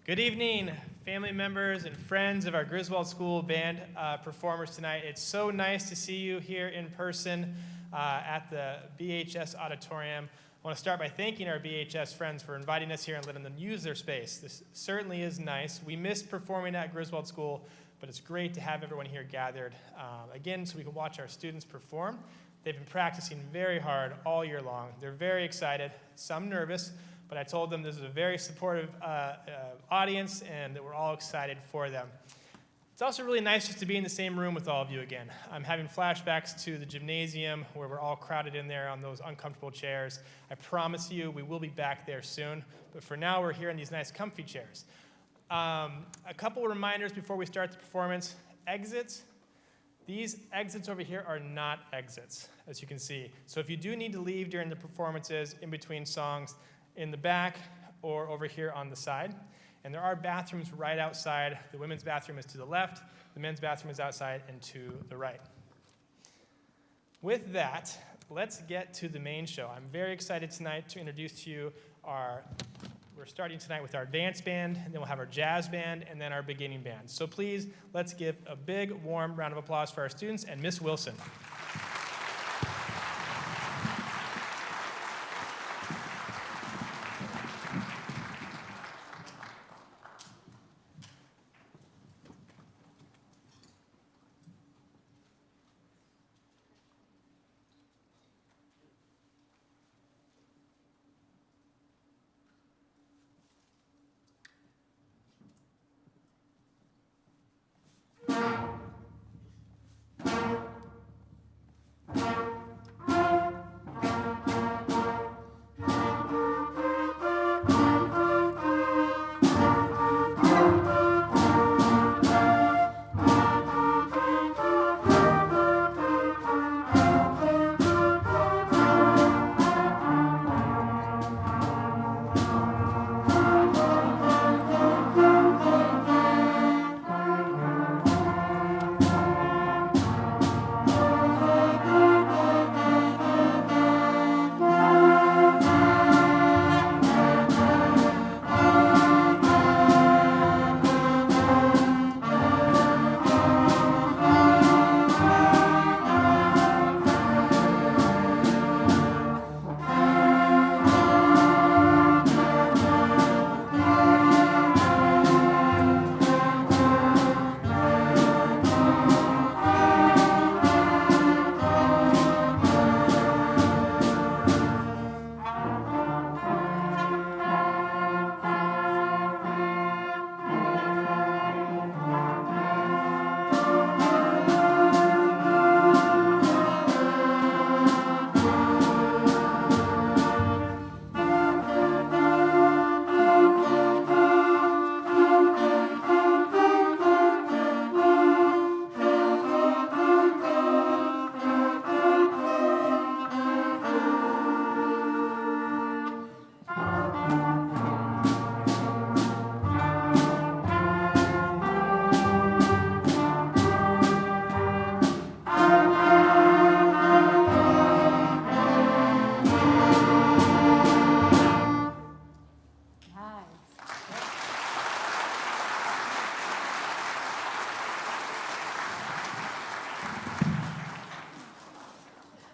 Good evening, family members and friends of our Griswold School Band performers tonight. It's so nice to see you here in person at the BHS Auditorium. I want to start by thanking our BHS friends for inviting us here and letting them use their space. This certainly is nice. We miss performing at Griswold School, but it's great to have everyone here gathered again so we can watch our students perform. They've been practicing very hard all year long. They're very excited, some nervous, but I told them this is a very supportive audience and that we're all excited for them. It's also really nice just to be in the same room with all of you again. I'm having flashbacks to the gymnasium where we're all crowded in there on those uncomfortable chairs. I promise you we will be back there soon, but for now we're here in these nice comfy chairs. A couple of reminders before we start the performance. Exits. These exits over here are not exits, as you can see. So if you do need to leave during the performances, in between songs, in the back or over here on the side. And there are bathrooms right outside. The women's bathroom is to the left, the men's bathroom is outside and to the right. With that, let's get to the main show. I'm very excited tonight to introduce to you we're starting tonight with our advanced band, and then we'll have our jazz band, and then our beginning band. So please, let's give a big, warm round of applause for our students and Miss Wilson.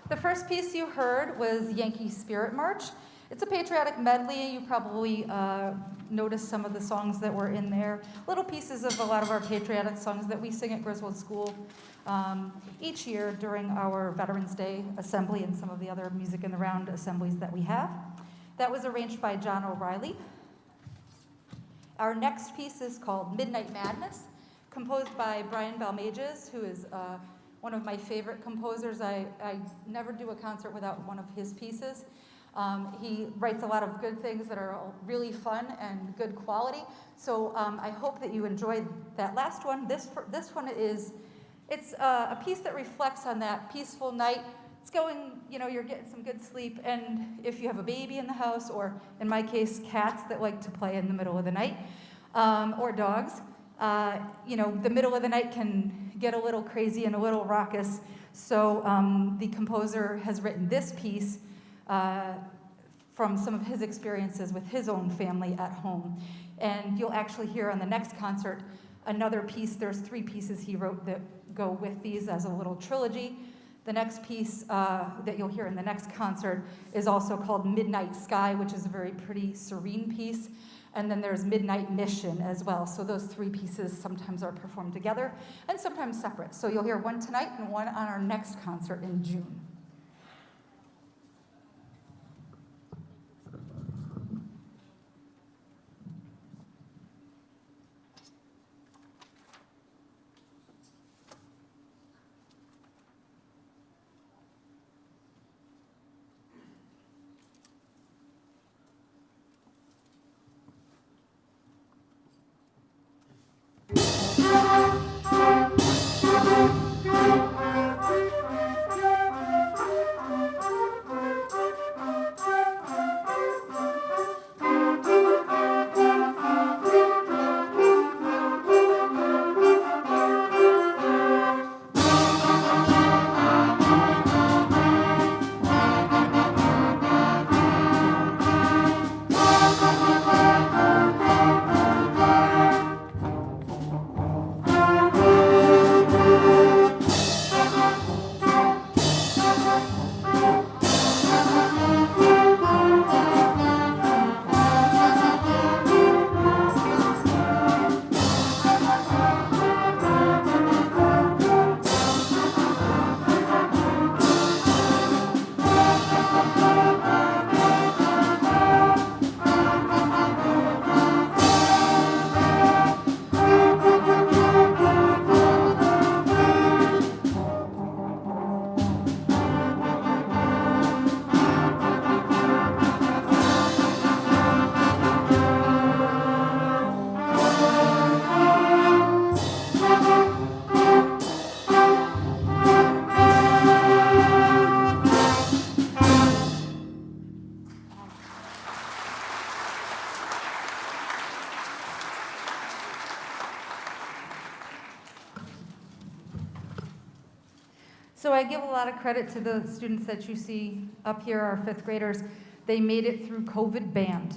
The first piece you heard was Yankee Spirit March. It's a patriotic medley. You probably noticed some of the songs that were in there. Little pieces of a lot of our patriotic songs that we sing at Griswold School each year during our Veterans Day assembly and some of the other Music in the Round assemblies that we have. That was arranged by John O'Reilly. Our next piece is called Midnight Madness, composed by Brian Balmages, who is one of my favorite composers. I never do a concert without one of his pieces. He writes a lot of good things that are really fun and good quality. So I hope that you enjoyed that last one. This one it's a piece that reflects on that peaceful night. It's going, you're getting some good sleep, and if you have a baby in the house, or in my case, cats that like to play in the middle of the night, or dogs, the middle of the night can get a little crazy and a little raucous. So the composer has written this piece from some of his experiences with his own family at home. And you'll actually hear on the next concert another piece. There's 3 pieces he wrote that go with these as a little trilogy. The next piece that you'll hear in the next concert is also called Midnight Sky, which is a very pretty, serene piece. And then there's Midnight Mission as well. So those 3 pieces sometimes are performed together and sometimes separate. So you'll hear one tonight and one on our next concert in June. So I give a lot of credit to the students that you see up here, our 5th graders. They made it through COVID band.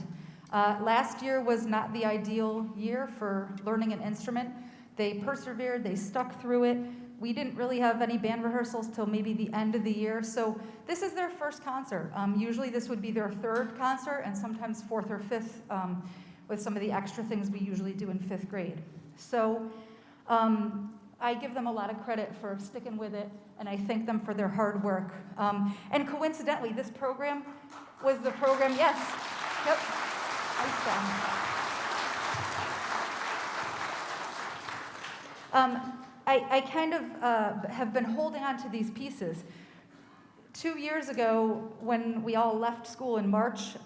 Last year was not the ideal year for learning an instrument. They persevered, they stuck through it. We didn't really have any band rehearsals till maybe the end of the year, so this is their first concert. Usually this would be their 3rd concert, and sometimes 4th or 5th with some of the extra things we usually do in 5th grade. So I give them a lot of credit for sticking with it, and I thank them for their hard work. And coincidentally, this program was the program, yes, yep, I kind of have been holding on to these pieces. 2 years ago, when we all left school in March,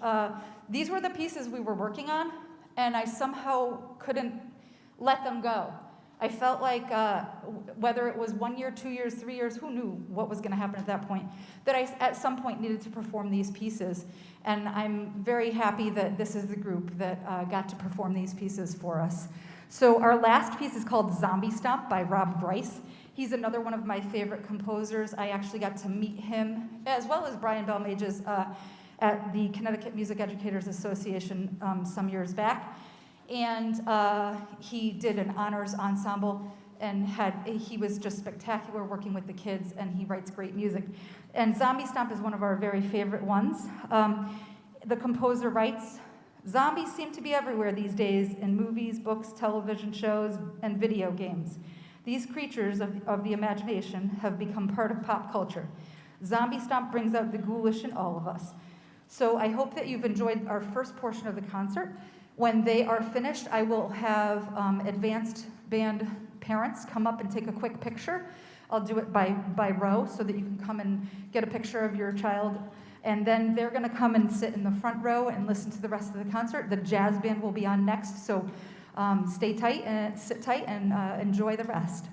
these were the pieces we were working on, and I somehow couldn't let them go. I felt like whether it was 1 year, 2 years, 3 years, who knew what was going to happen at that point, that I at some point needed to perform these pieces. And I'm very happy that this is the group that got to perform these pieces for us. So our last piece is called Zombie Stomp by Rob Bryce. He's another one of my favorite composers. I actually got to meet him, as well as Brian Belmages, at the Connecticut Music Educators Association some years back. And he did an honors ensemble, and he was just spectacular working with the kids, and he writes great music. And Zombie Stomp is one of our very favorite ones. The composer writes, "Zombies seem to be everywhere these days in movies, books, television shows, and video games. These creatures of the imagination have become part of pop culture. Zombie Stomp brings out the ghoulish in all of us." So I hope that you've enjoyed our first portion of the concert. When they are finished, I will have advanced band parents come up and take a quick picture. I'll do it by row so that you can come and get a picture of your child. And then they're going to come and sit in the front row and listen to the rest of the concert. The jazz band will be on next, so stay tight and sit tight and enjoy the rest.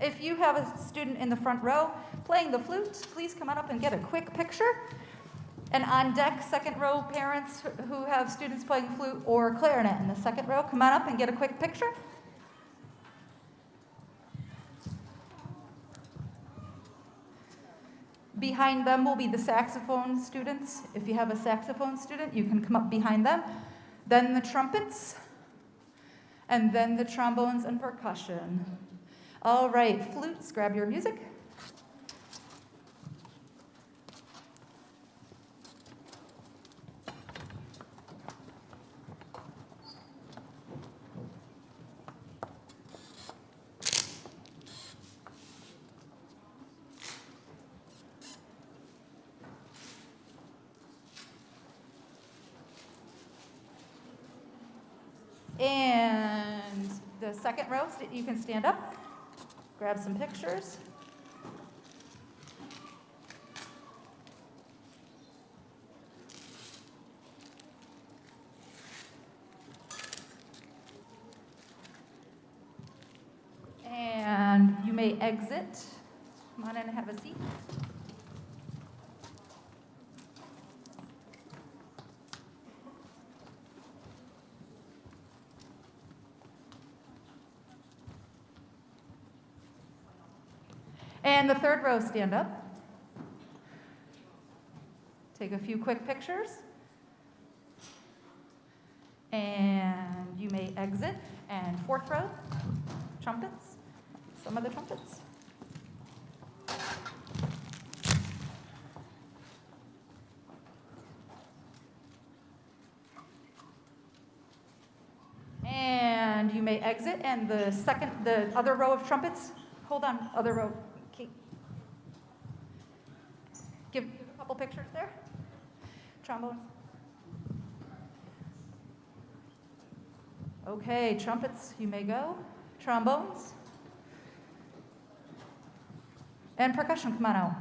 If you have a student in the front row playing the flute, please come on up and get a quick picture. And on deck, second row parents who have students playing flute or clarinet in the second row, come on up and get a quick picture. Behind them will be the saxophone students. If you have a saxophone student, you can come up behind them. Then the trumpets, and then the trombones and percussion. All right, flutes, grab your music. And the second row, you can stand up, grab some pictures. And you may exit. Come on in and have a seat. And the third row, stand up. Take a few quick pictures. And you may exit. And fourth row, trumpets. Some of the trumpets. And you may exit. And the other row of trumpets, hold on, other row. Give a couple pictures there. Trombone. Okay, trumpets, you may go. Trombones. And percussion, come on out.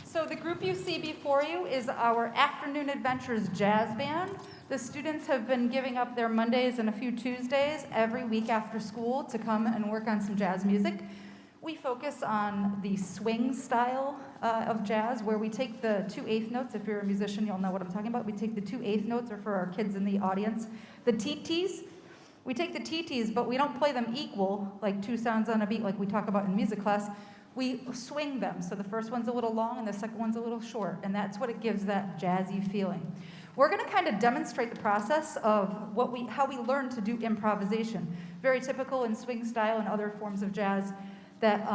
So the group you see before you is our Afternoon Adventures Jazz Band. The students have been giving up their Mondays and a few Tuesdays every week after school to come and work on some jazz music. We focus on the swing style of jazz, where we take the 2/8 notes. If you're a musician, you'll know what I'm talking about. We take the 2/8 notes, or for our kids in the audience, the TTs. We take the TTs, but we don't play them equal, like two sounds on a beat like we talk about in music class. We swing them. So the first one's a little long and the second one's a little short, and that's what it gives that jazzy feeling. We're going to kind of demonstrate the process of how we learn to do improvisation. Very typical in swing style and other forms of jazz that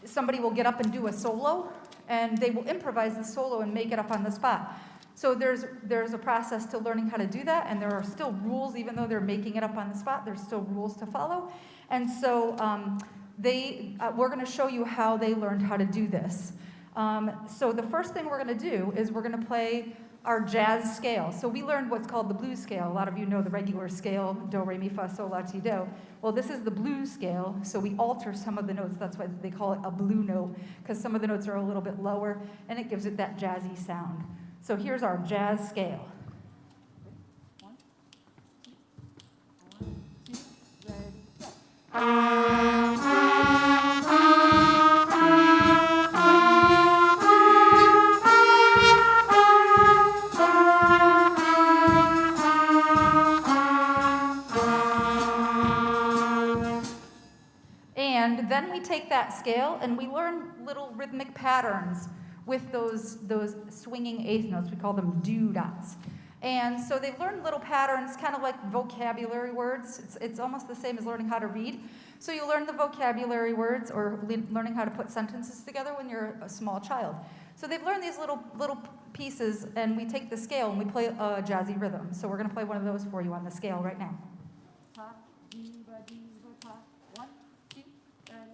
somebody will get up and do a solo, and they will improvise the solo and make it up on the spot. So there's a process to learning how to do that, and there are still rules. Even though they're making it up on the spot, there's still rules to follow. And so we're going to show you how they learned how to do this. So the first thing we're going to do is we're going to play our jazz scale. So we learned what's called the blues scale. A lot of you know the regular scale, do, re, mi, fa, sol, la, ti, do. Well, this is the blues scale, so we alter some of the notes. That's why they call it a blue note, because some of the notes are a little bit lower, and it gives it that jazzy sound. So here's our jazz scale. 1, 2, 1, 2, ready, go. And then we take that scale and we learn little rhythmic patterns with those swinging eighth notes. We call them do-dots. And so they've learned little patterns, kind of like vocabulary words. It's almost the same as learning how to read. So you learn the vocabulary words or learning how to put sentences together when you're a small child. So they've learned these little pieces, and we take the scale and we play a jazzy rhythm. So we're going to play one of those for you on the scale right now. One, two, and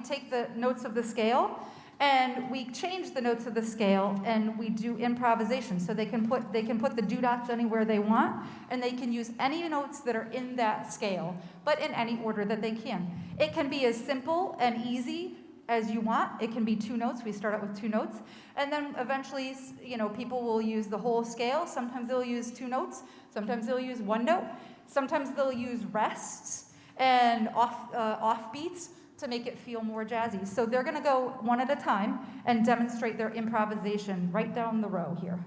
take the notes of the scale and we change the notes of the scale and we do improvisation. So they can put the do-dots anywhere they want, and they can use any notes that are in that scale, but in any order that they can. It can be as simple and easy as you want. It can be 2 notes. We start out with 2 notes, and then eventually, people will use the whole scale. Sometimes they'll use 2 notes. Sometimes they'll use 1 note. Sometimes they'll use rests and off beats to make it feel more jazzy. So they're going to go one at a time and demonstrate their improvisation right down the row here.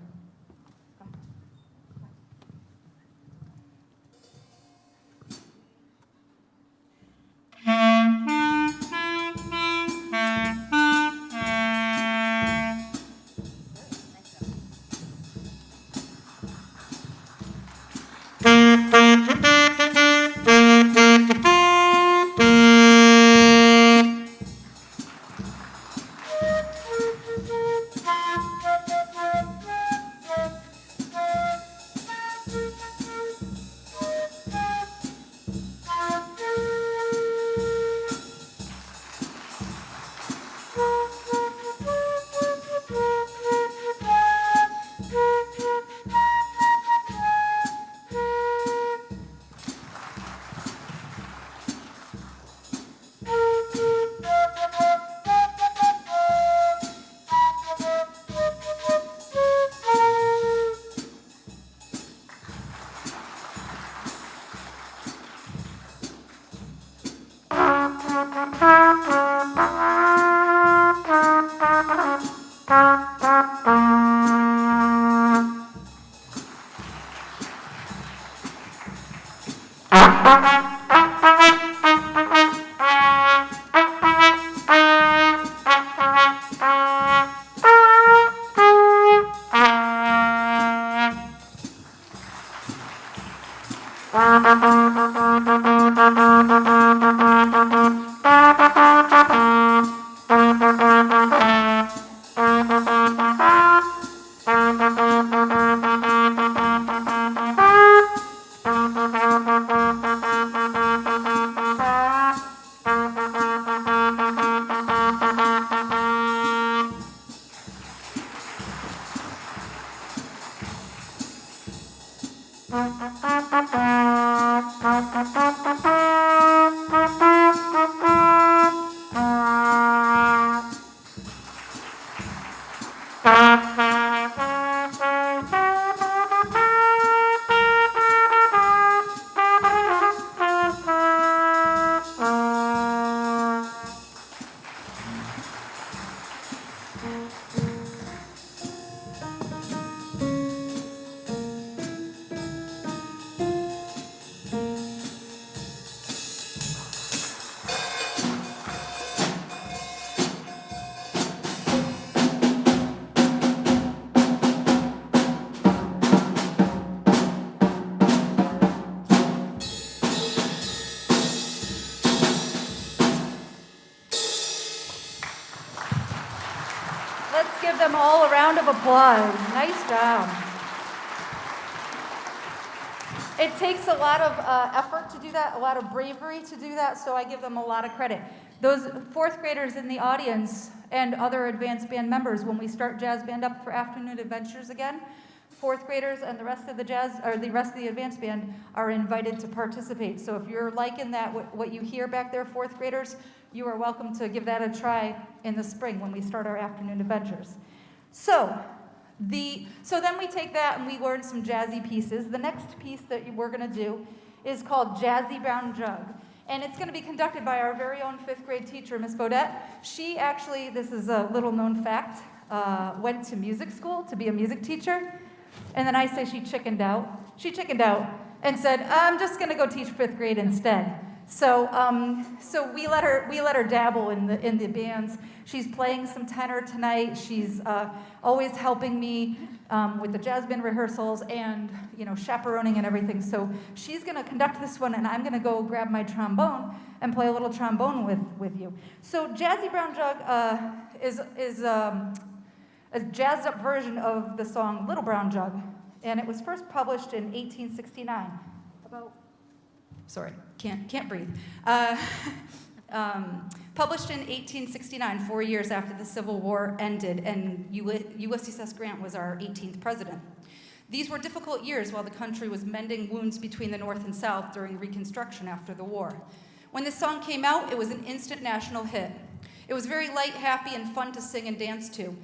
Give them all a round of applause. Nice job. It takes a lot of effort to do that, a lot of bravery to do that, so I give them a lot of credit. Those 4th graders in the audience and other advanced band members, when we start Jazz Band Up for Afternoon Adventures again, fourth graders and the rest of the the rest of the advanced band are invited to participate. So if you're liking that, what you hear back there, fourth graders, you are welcome to give that a try in the spring when we start our afternoon adventures. So then we take that and we learn some jazzy pieces. The next piece that we're going to do is called Jazzy Brown Jug. And it's going to be conducted by our very own fifth grade teacher, Miss Bodette. She actually, this is a little known fact, went to music school to be a music teacher. And then I say she chickened out. She chickened out and said, I'm just going to go teach fifth grade instead. So we let her dabble in the bands. She's playing some tenor tonight. She's always helping me with the jazz band rehearsals and chaperoning and everything. So she's going to conduct this one, and I'm going to go grab my trombone and play a little trombone with you. So Jazzy Brown Jug is a jazzed up version of the song Little Brown Jug, and it was first published in 1869. Sorry, can't breathe. Published in 1869, 4 years after the Civil War ended, and Ulysses S. Grant was our 18th president. These were difficult years while the country was mending wounds between the North and South during Reconstruction after the war. When this song came out, it was an instant national hit. It was very light, happy, and fun to sing and dance to.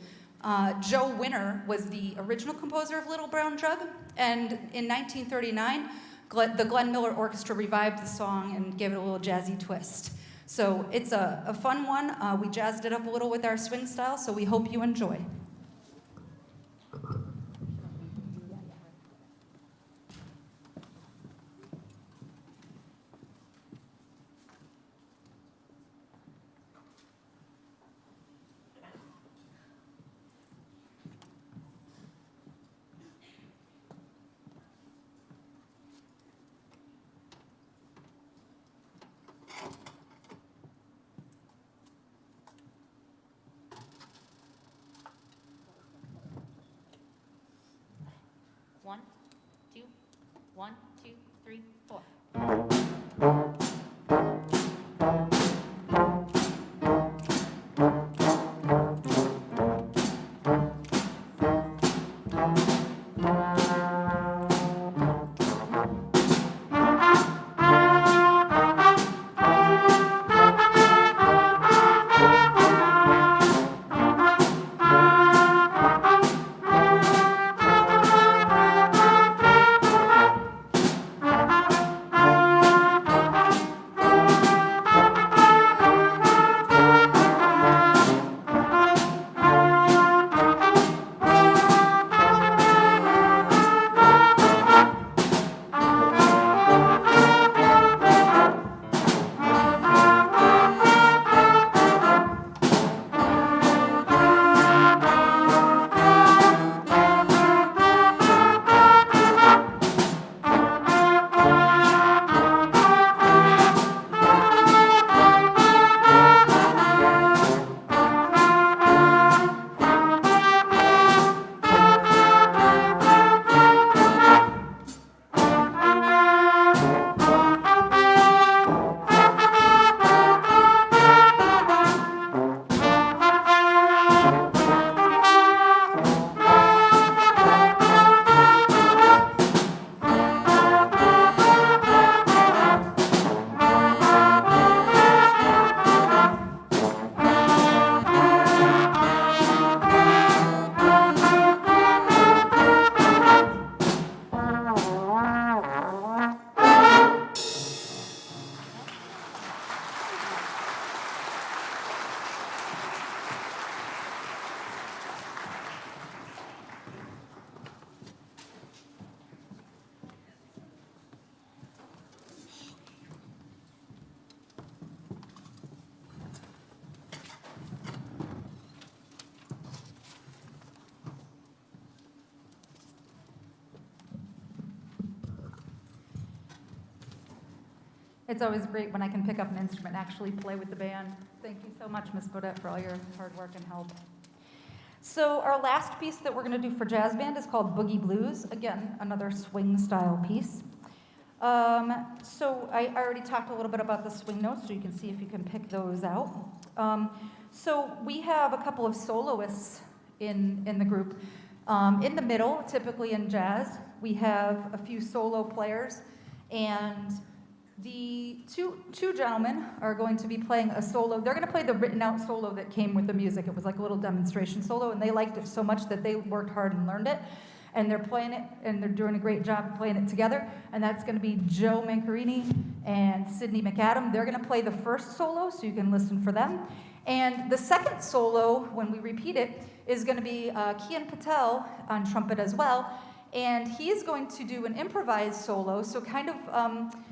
Joe Winner was the original composer of Little Brown Jug, and in 1939, the Glenn Miller Orchestra revived the song and gave it a little jazzy twist. So it's a fun one. We jazzed it up a little with our swing style, so we hope you enjoy. One, two, 1, 2, 3, 4. It's always great when I can pick up an instrument and actually play with the band. Thank you so much, Ms. Bodette, for all your hard work and help. So our last piece that we're going to do for jazz band is called Boogie Blues. Again, another swing style piece. So I already talked a little bit about the swing notes, so you can see if you can pick those out. So we have a couple of soloists in the group. In the middle, typically in jazz, we have a few solo players, and the two gentlemen are going to be playing a solo. They're going to play the written out solo that came with the music. It was like a little demonstration solo, and they liked it so much that they worked hard and learned it. And they're playing it, and they're doing a great job playing it together. And that's going to be Joe Mancarini and Sydney McAdam. They're going to play the first solo, so you can listen for them. And the second solo, when we repeat it, is going to be Kian Patel on trumpet as well. And he's going to do an improvised solo, so kind of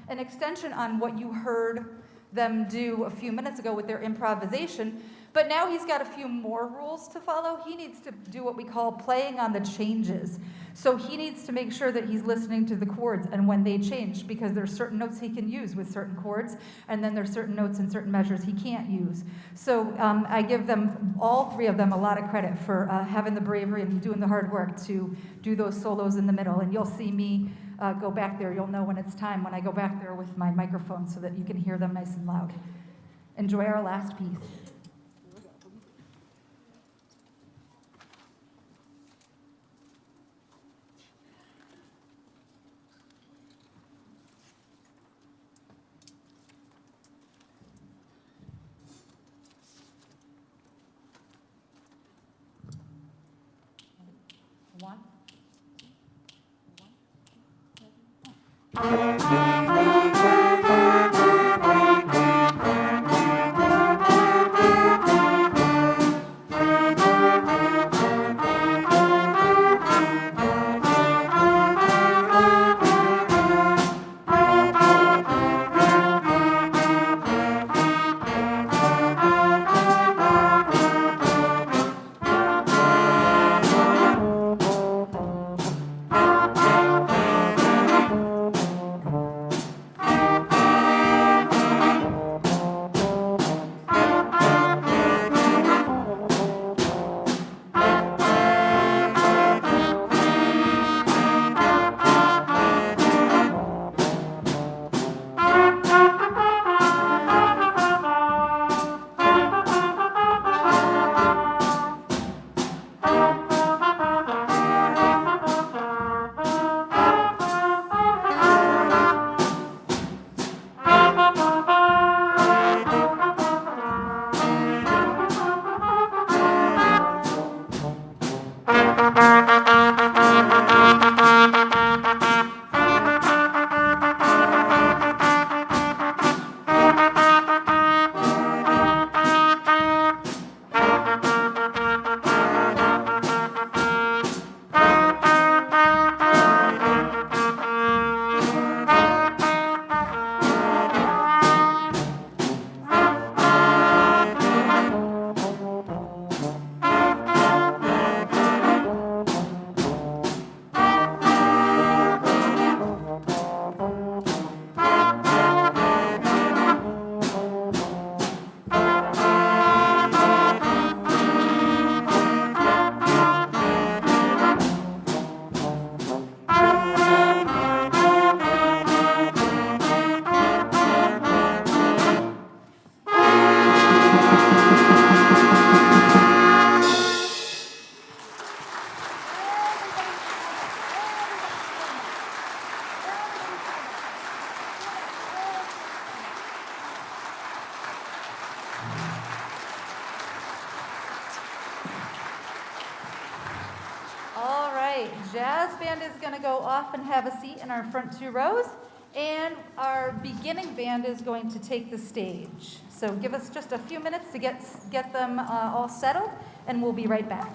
an extension on what you heard them do a few minutes ago with their improvisation. But now he's got a few more rules to follow. He needs to do what we call playing on the changes. So he needs to make sure that he's listening to the chords and when they change, because there's certain notes he can use with certain chords, and then there's certain notes and certain measures he can't use. So I give them, all three of them, a lot of credit for having the bravery and doing the hard work to do those solos in the middle. And you'll see me go back there. You'll know when it's time when I go back there with my microphone so that you can hear them nice and loud. Enjoy our last piece. One. Jazz band is going to go off and have a seat in our front two rows, and our beginning band is going to take the stage. So give us just a few minutes to get them all settled, and we'll be right back.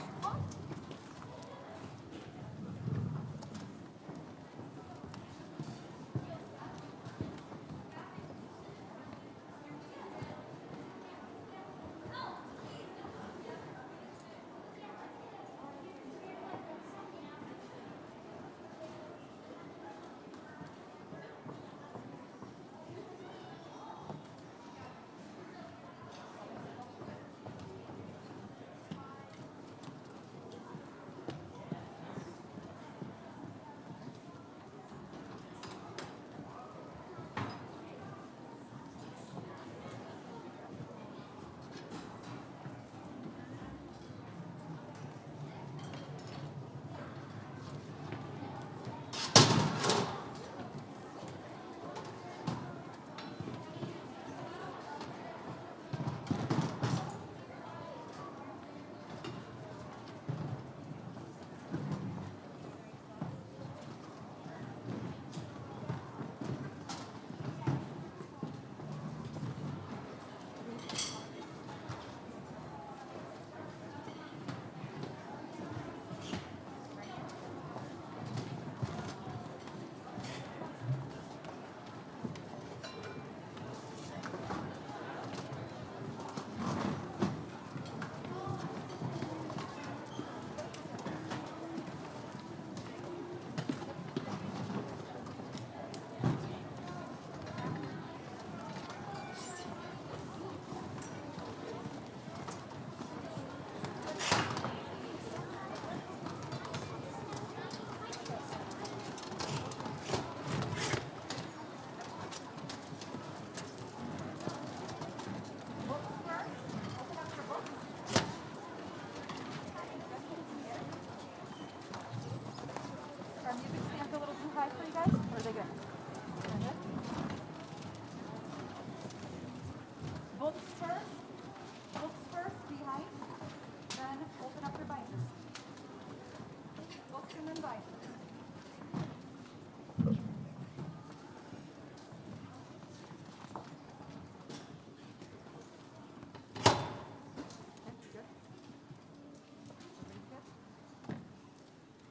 high for you guys? Or are they good? They're good? Books first. Books first, behind. Then open up your binders. Books and then binders.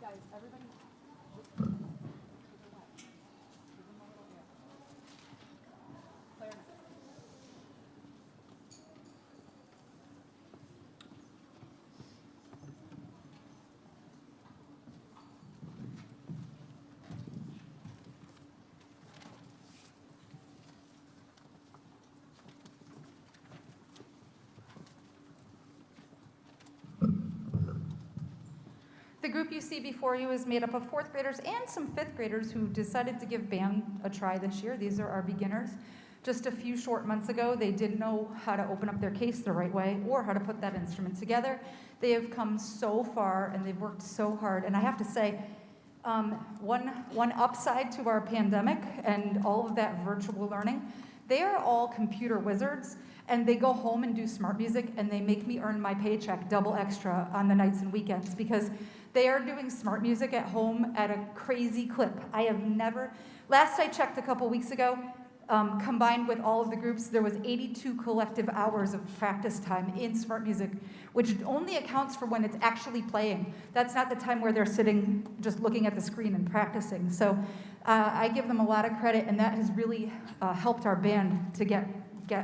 Guys, everybody. The group you see before you is made up of fourth graders and some fifth graders who decided to give band a try this year. These are our beginners. Just a few short months ago, they didn't know how to open up their case the right way or how to put that instrument together. They have come so far and they've worked so hard. And I have to say, one upside to our pandemic and all of that virtual learning, they are all computer wizards. And they go home and do smart music, and they make me earn my paycheck double extra on the nights and weekends because they are doing smart music at home at a crazy clip. I have never, last I checked a couple weeks ago, combined with all of the groups, there was 82 collective hours of practice time in smart music, which only accounts for when it's actually playing. That's not the time where they're sitting just looking at the screen and practicing. So I give them a lot of credit, and that has really helped our band to get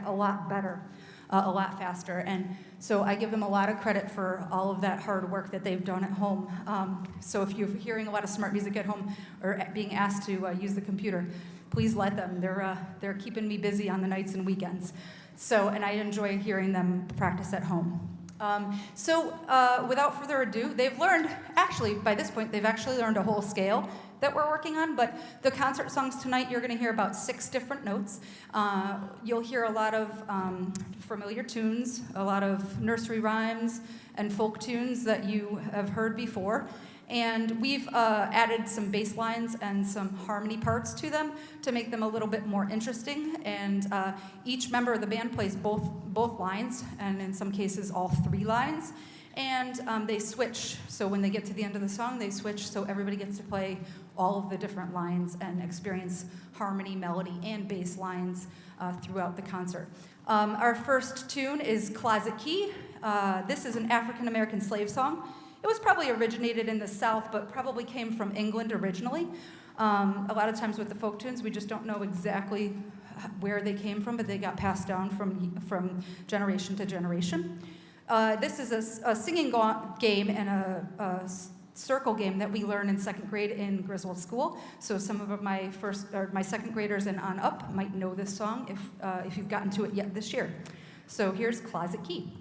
a lot better, a lot faster. And so I give them a lot of credit for all of that hard work that they've done at home. So if you're hearing a lot of smart music at home or being asked to use the computer, please let them. They're keeping me busy on the nights and weekends. So, and I enjoy hearing them practice at home. Without further ado, they've learned, actually, by this point, they've actually learned a whole scale that we're working on, but the concert songs tonight, you're gonna hear about 6 different notes. You'll hear a lot of familiar tunes, a lot of nursery rhymes and folk tunes that you have heard before. And we've added some bass lines and some harmony parts to them to make them a little bit more interesting. And each member of the band plays both lines, and in some cases all 3 lines. And they switch, so when they get to the end of the song, they switch, so everybody gets to play all of the different lines and experience harmony, melody, and bass lines throughout the concert. Our first tune is Closet Key. This is an African-American slave song. It was probably originated in the South, but probably came from England originally. A lot of times with the folk tunes, we just don't know exactly where they came from, but they got passed down from generation to generation. This is a singing game and a circle game that we learn in 2nd grade in Griswold School. So some of my second graders and on up might know this song if you've gotten to it yet this year. So here's Closet Key.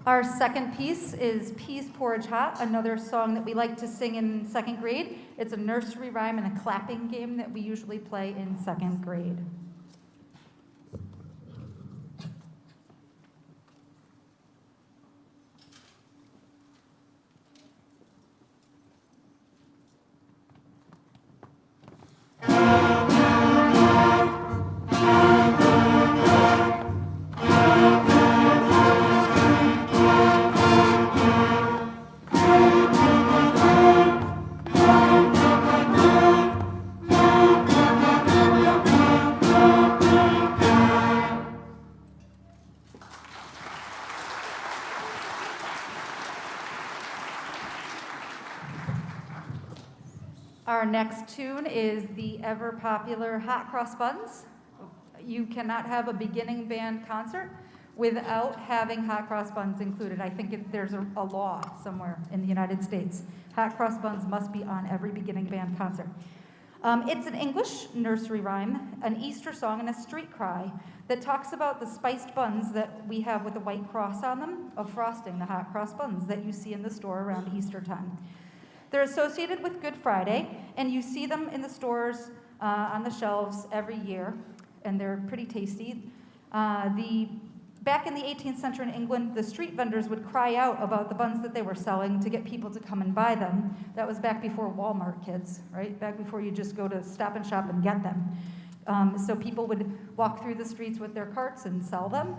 Our second piece is Peas Porridge Hot, another song that we like to sing in 2nd grade. It's a nursery rhyme and a clapping game that we usually play in 2nd grade. Our next tune is the ever popular Hot Cross Buns. You cannot have a beginning band concert without having Hot Cross Buns included. I think there's a law somewhere in the United States. Hot Cross Buns must be on every beginning band concert. It's an English nursery rhyme, an Easter song, and a street cry that talks about the spiced buns that we have with a white cross on them of frosting, the Hot Cross Buns that you see in the store around Easter time. They're associated with Good Friday, and you see them in the stores on the shelves every year, and they're pretty tasty. Back in the 18th century in England, the street vendors would cry out about the buns that they were selling to get people to come and buy them. That was back before Walmart, kids, right? Back before you just go to Stop and Shop and get them. So people would walk through the streets with their carts and sell them.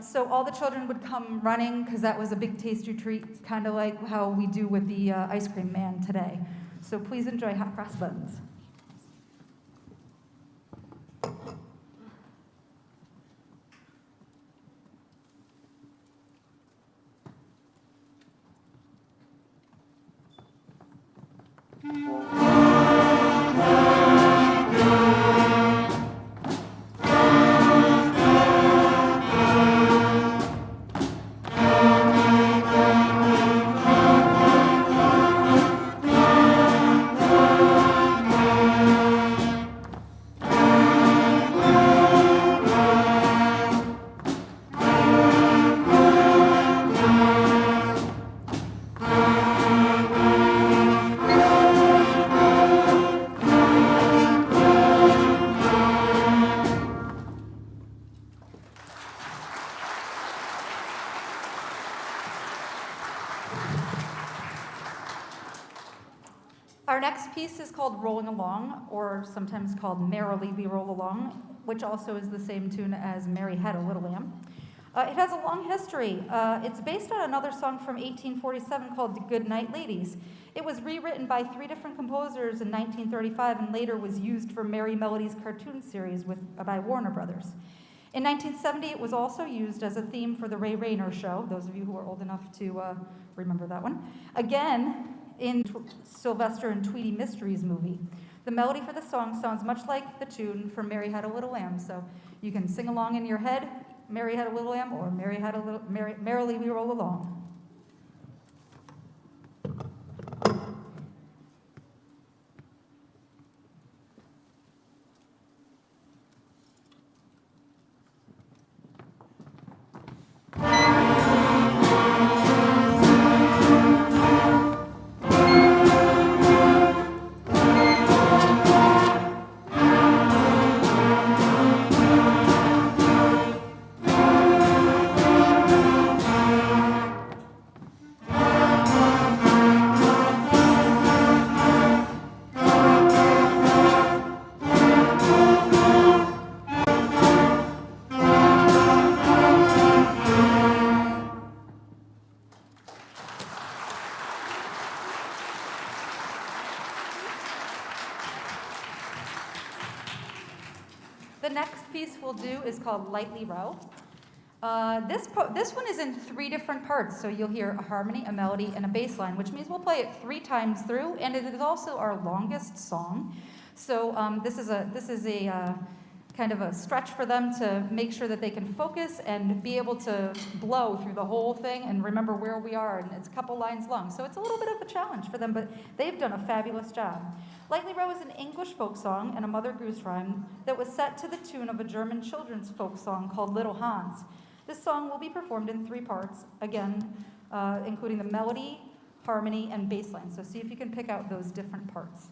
So all the children would come running because that was a big tasty treat, kind of like how we do with the ice cream man today. So please enjoy Hot Cross Buns. Our next piece is called Rolling Along, or sometimes called Merrily We Roll Along, which also is the same tune as Mary Had a Little Lamb. It has a long history. It's based on another song from 1847 called Good Night Ladies. It was rewritten by 3 different composers in 1935 and later was used for Merry Melodies cartoon series by Warner Brothers. In 1970, it was also used as a theme for the Ray Rayner Show, those of you who are old enough to remember that one. Again, in Sylvester and Tweety Mysteries movie. The melody for the song sounds much like the tune from Mary Had a Little Lamb, so you can sing along in your head, Mary Had a Little Lamb, or Merrily We Roll Along. The next piece we'll do is called Lightly Row. This one is in 3 different parts, so you'll hear a harmony, a melody, and a bass line, which means we'll play it 3 times through, and it is also our longest song. So this is a kind of a stretch for them to make sure that they can focus and be able to blow through the whole thing and remember where we are, and it's a couple lines long. So it's a little bit of a challenge for them, but they've done a fabulous job. Lightly Row is an English folk song and a Mother Goose rhyme that was set to the tune of a German children's folk song called Little Hans. This song will be performed in 3 parts, again, including the melody, harmony, and bass line. So see if you can pick out those different parts.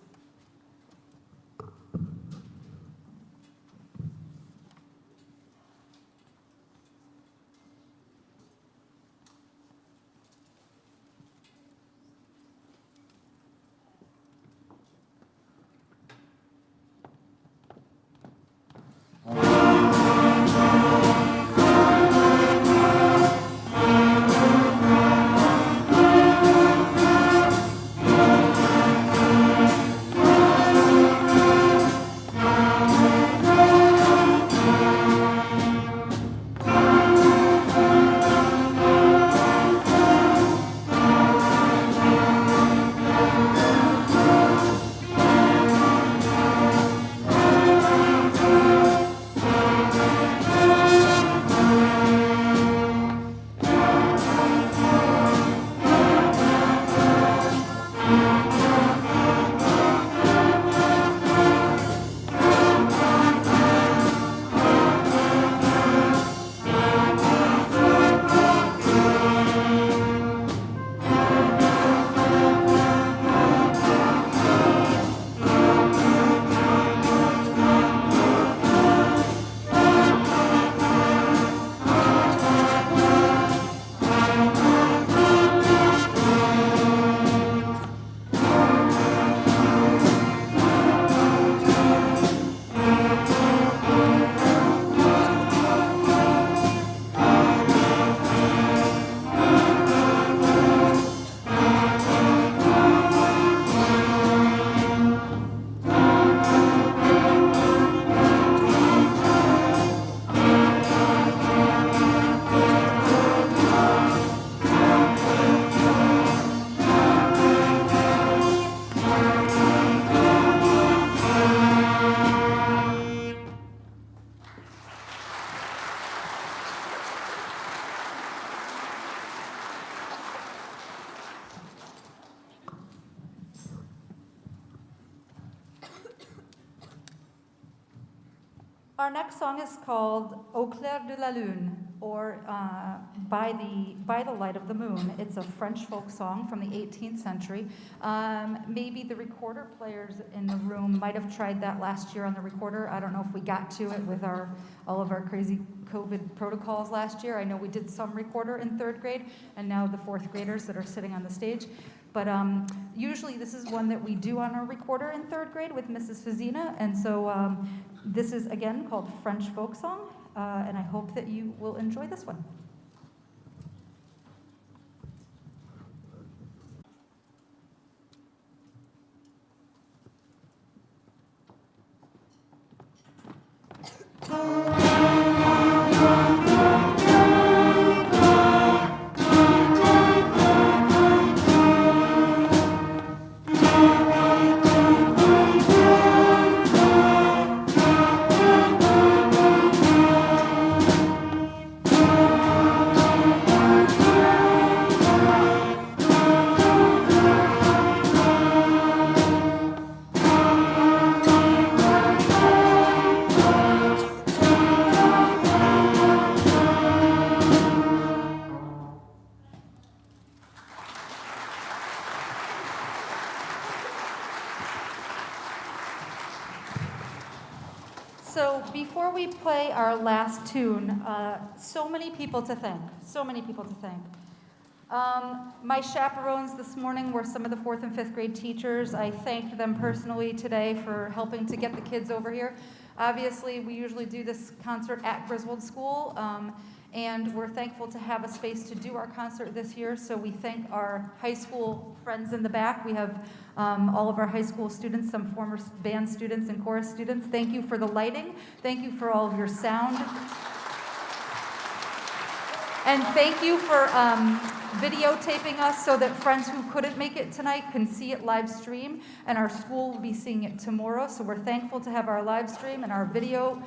Our next song is called Au clair de la lune, or by the light of the moon. It's a French folk song from the 18th century. Maybe the recorder players in the room might have tried that last year on the recorder. I don't know if we got to it with all of our crazy COVID protocols last year. I know we did some recorder in 3rd grade, and now the 4th graders that are sitting on the stage. But usually this is one that we do on our recorder in 3rd grade with Mrs. Fazina, and so this is, again, called French Folk Song, and I hope that you will enjoy this one. So before we play our last tune, so many people to thank, so many people to thank. My chaperones this morning were some of the 4th and 5th grade teachers. I thanked them personally today for helping to get the kids over here. Obviously, we usually do this concert at Griswold School, and we're thankful to have a space to do our concert this year, so we thank our high school friends in the back. We have all of our high school students, some former band students and chorus students. Thank you for the lighting. Thank you for all of your sound. And thank you for videotaping us so that friends who couldn't make it tonight can see it live stream, and our school will be seeing it tomorrow. So we're thankful to have our live stream and our video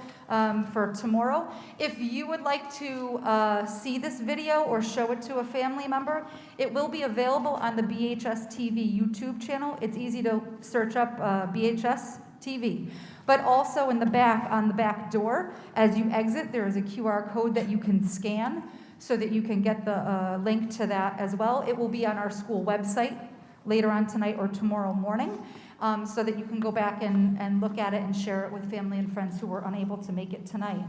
for tomorrow. If you would like to see this video or show it to a family member, it will be available on the BHS TV YouTube channel. It's easy to search up BHS TV. But also in the back, on the back door, as you exit, there is a QR code that you can scan so that you can get the link to that as well. It will be on our school website later on tonight or tomorrow morning, so that you can go back and look at it and share it with family and friends who were unable to make it tonight.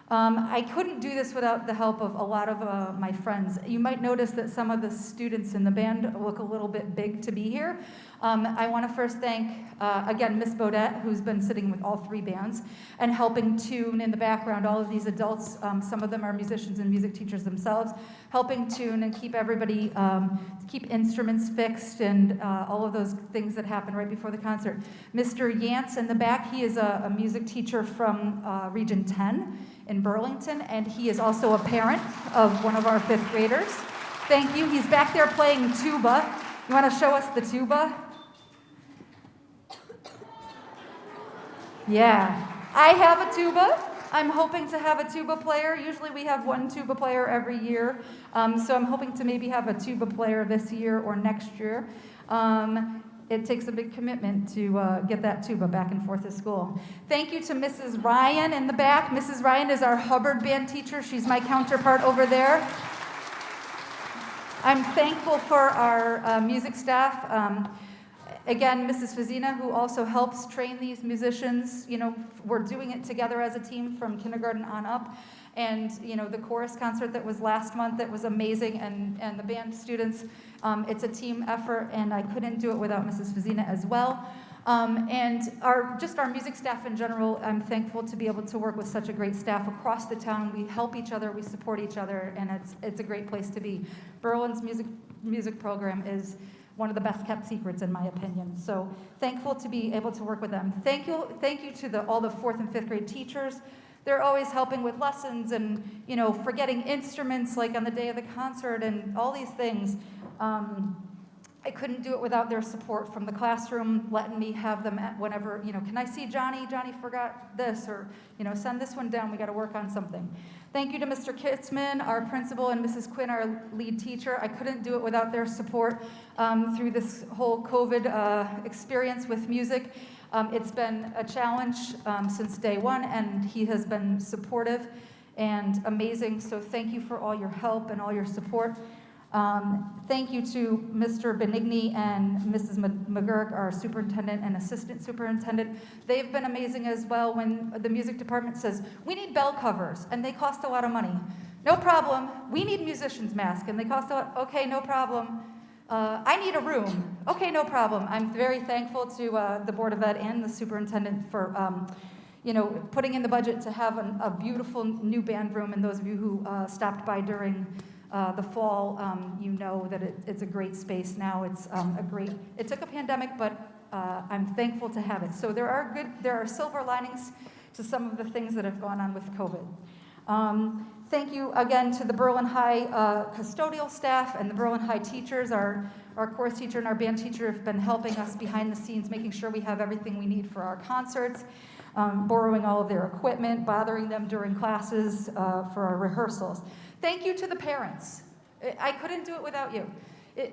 I couldn't do this without the help of a lot of my friends. You might notice that some of the students in the band look a little bit big to be here. I want to first thank, again, Miss Bodette, who's been sitting with all 3 bands and helping tune in the background all of these adults. Some of them are musicians and music teachers themselves, helping tune and keep everybody, keep instruments fixed and all of those things that happen right before the concert. Mr. Yance in the back, he is a music teacher from Region 10 in Burlington, and he is also a parent of one of our 5th graders. Thank you. He's back there playing tuba. You want to show us the tuba? Yeah. I have a tuba. I'm hoping to have a tuba player. Usually we have 1 tuba player every year. So I'm hoping to maybe have a tuba player this year or next year. It takes a big commitment to get that tuba back and forth to school. Thank you to Mrs. Ryan in the back. Mrs. Ryan is our Hubbard band teacher. She's my counterpart over there. I'm thankful for our music staff. Again, Mrs. Fazina, who also helps train these musicians. You know, we're doing it together as a team from kindergarten on up. And, you know, the chorus concert that was last month, that was amazing, and the band students, it's a team effort, and I couldn't do it without Mrs. Fazina as well. And our music staff in general, I'm thankful to be able to work with such a great staff across the town. We help each other, we support each other, and it's a great place to be. Berlin's music program is one of the best kept secrets in my opinion. So thankful to be able to work with them. Thank you to all the 4th and 5th grade teachers. They're always helping with lessons and, you know, forgetting instruments like on the day of the concert and all these things. I couldn't do it without their support from the classroom, letting me have them at whenever, you know, can I see Johnny? Johnny forgot this, or, you know, send this one down, we got to work on something. Thank you to Mr. Kitzman, our principal, and Mrs. Quinn, our lead teacher. I couldn't do it without their support through this whole COVID experience with music. It's been a challenge since day one, and he has been supportive and amazing. So thank you for all your help and all your support. Thank you to Mr. Benigni and Mrs. McGurk, our superintendent and assistant superintendent. They've been amazing as well when the music department says, we need bell covers, and they cost a lot of money. No problem. We need musicians' masks, and they cost a lot. Okay, no problem. I need a room. Okay, no problem. I'm very thankful to the Board of Ed and the superintendent for putting in the budget to have a beautiful new band room. And those of you who stopped by during the fall, you know that it's a great space now. It's it took a pandemic, but I'm thankful to have it. So there are silver linings to some of the things that have gone on with COVID. Thank you again to the Berlin High custodial staff and the Berlin High teachers. Our chorus teacher and our band teacher have been helping us behind the scenes, making sure we have everything we need for our concerts, borrowing all of their equipment, bothering them during classes for our rehearsals. Thank you to the parents. I couldn't do it without you.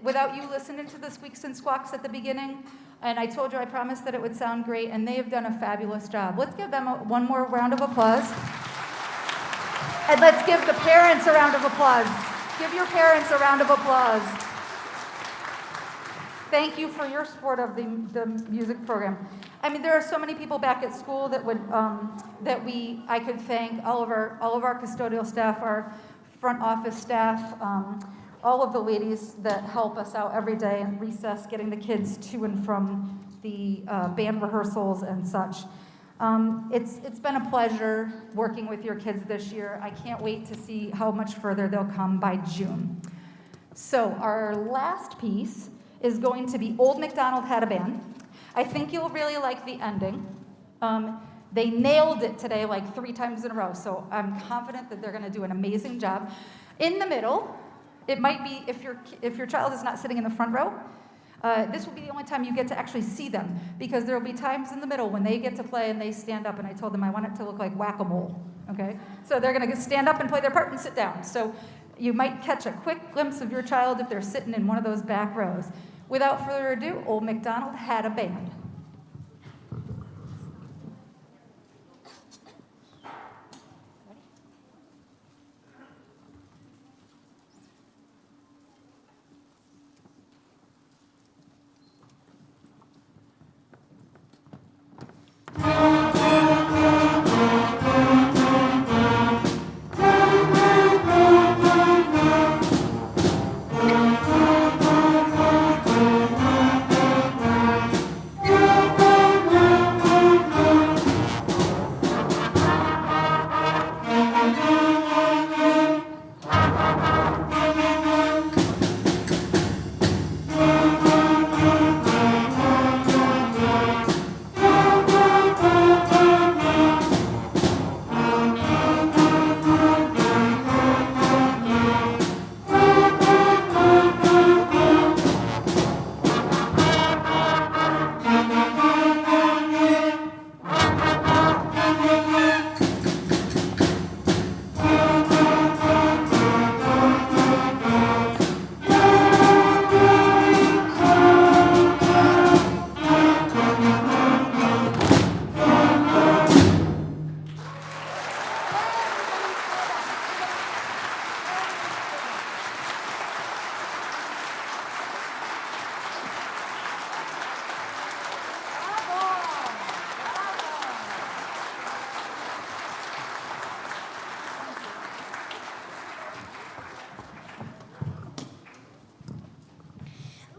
Without you listening to the squeaks and squawks at the beginning, and I told you I promised that it would sound great, and they have done a fabulous job. Let's give them one more round of applause. And let's give the parents a round of applause. Give your parents a round of applause. Thank you for your support of the music program. I mean, there are so many people back at school that would I could thank all of our custodial staff, our front office staff, all of the ladies that help us out every day in recess, getting the kids to and from the band rehearsals and such. It's been a pleasure working with your kids this year. I can't wait to see how much further they'll come by June. So our last piece is going to be Old MacDonald Had a Band. I think you'll really like the ending. They nailed it today like 3 times in a row, so I'm confident that they're going to do an amazing job. In the middle, it might be, if your child is not sitting in the front row, this will be the only time you get to actually see them, because there will be times in the middle when they get to play and they stand up, and I told them I want it to look like whack-a-mole, okay? So they're going to stand up and play their part and sit down. So you might catch a quick glimpse of your child if they're sitting in one of those back rows. Without further ado, Old MacDonald Had a Band.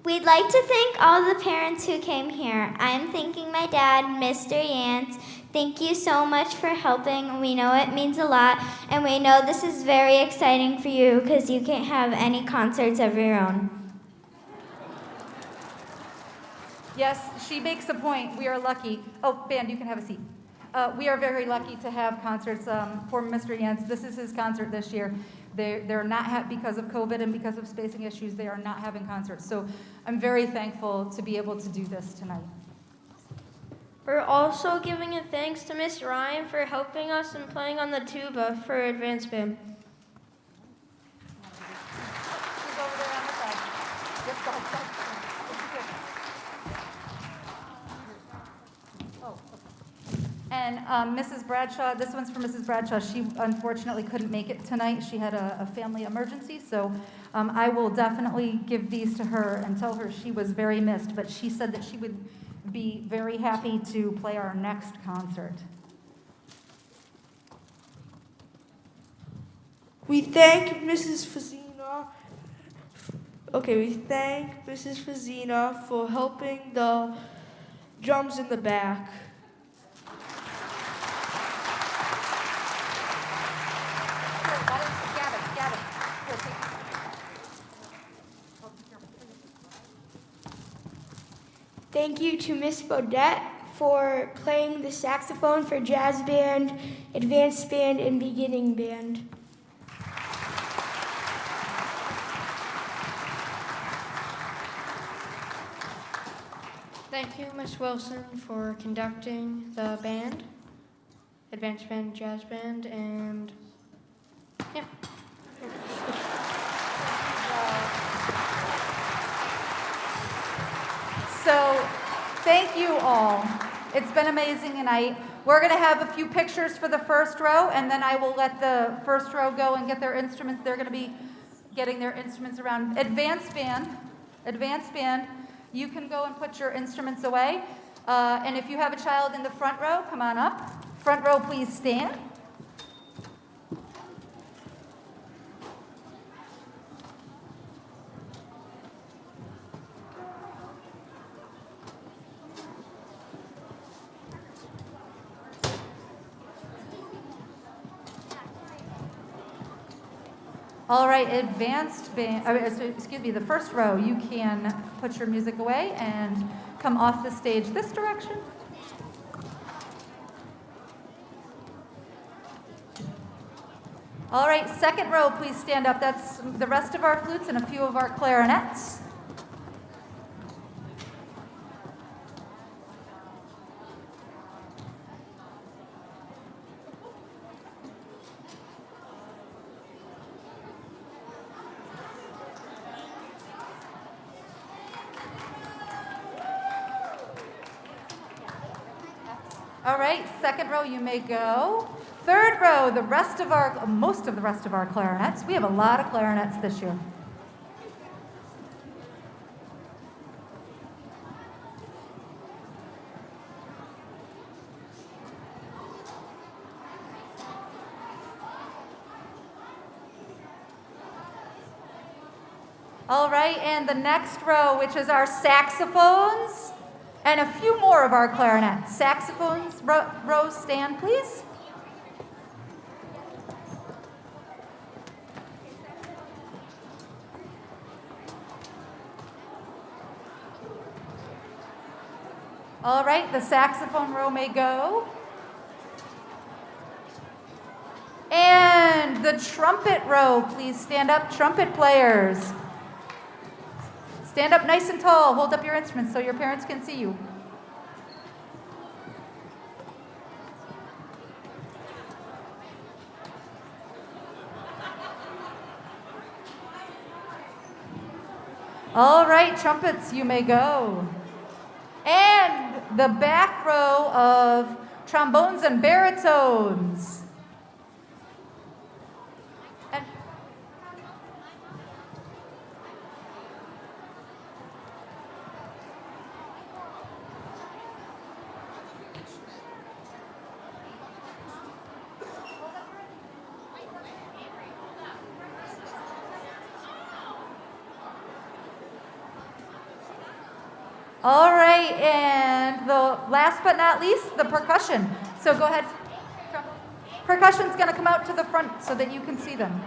We'd like to thank all the parents who came here. I'm thanking my dad, Mr. Yance. Thank you so much for helping. We know it means a lot, and we know this is very exciting for you because you can't have any concerts of your own. Yes, she makes a point. We are lucky. Oh, band, you can have a seat. We are very lucky to have concerts for Mr. Yance. This is his concert this year. They're not because of COVID and because of spacing issues, they are not having concerts. So I'm very thankful to be able to do this tonight. We're also giving a thanks to Miss Ryan for helping us and playing on the tuba for advanced band. She's over there on the side. Yep, go ahead. then Mrs. Bradshaw, this one's for Mrs. Bradshaw. She unfortunately couldn't make it tonight. She had a family emergency, so I will definitely give these to her and tell her she was very missed, but she said that she would be very happy to play our next concert. We thank Mrs. Fazina. We thank Mrs. Fazina for helping the drums in the back. Thank you to Miss Bodette for playing the saxophone for jazz band, advanced band, and beginning band. Thank you, Miss Wilson, for conducting the band, advanced band, jazz band, and yeah. So, thank you all. It's been amazing tonight. We're going to have a few pictures for the first row, and then I will let the first row go and get their instruments. They're going to be getting their instruments around. Advanced band, you can go and put your instruments away. And if you have a child in the front row, come on up. Front row, please stand. All right, advanced band, the first row, you can put your music away and come off the stage this direction. All right, second row, please stand up. That's the rest of our flutes and a few of our clarinets. All right, second row, you may go. Third row, most of the rest of our clarinets. We have a lot of clarinets this year. All right, and the next row, which is our saxophones, and a few more of our clarinets. Saxophones, row stand, please. All right, the saxophone row may go. And the trumpet row, please stand up, trumpet players. Stand up nice and tall. Hold up your instruments so your parents can see you. All right, trumpets, you may go. And the back row of trombones and baritones. All right, and the last but not least, the percussion. So go ahead. Percussion's going to come out to the front so that you can see them.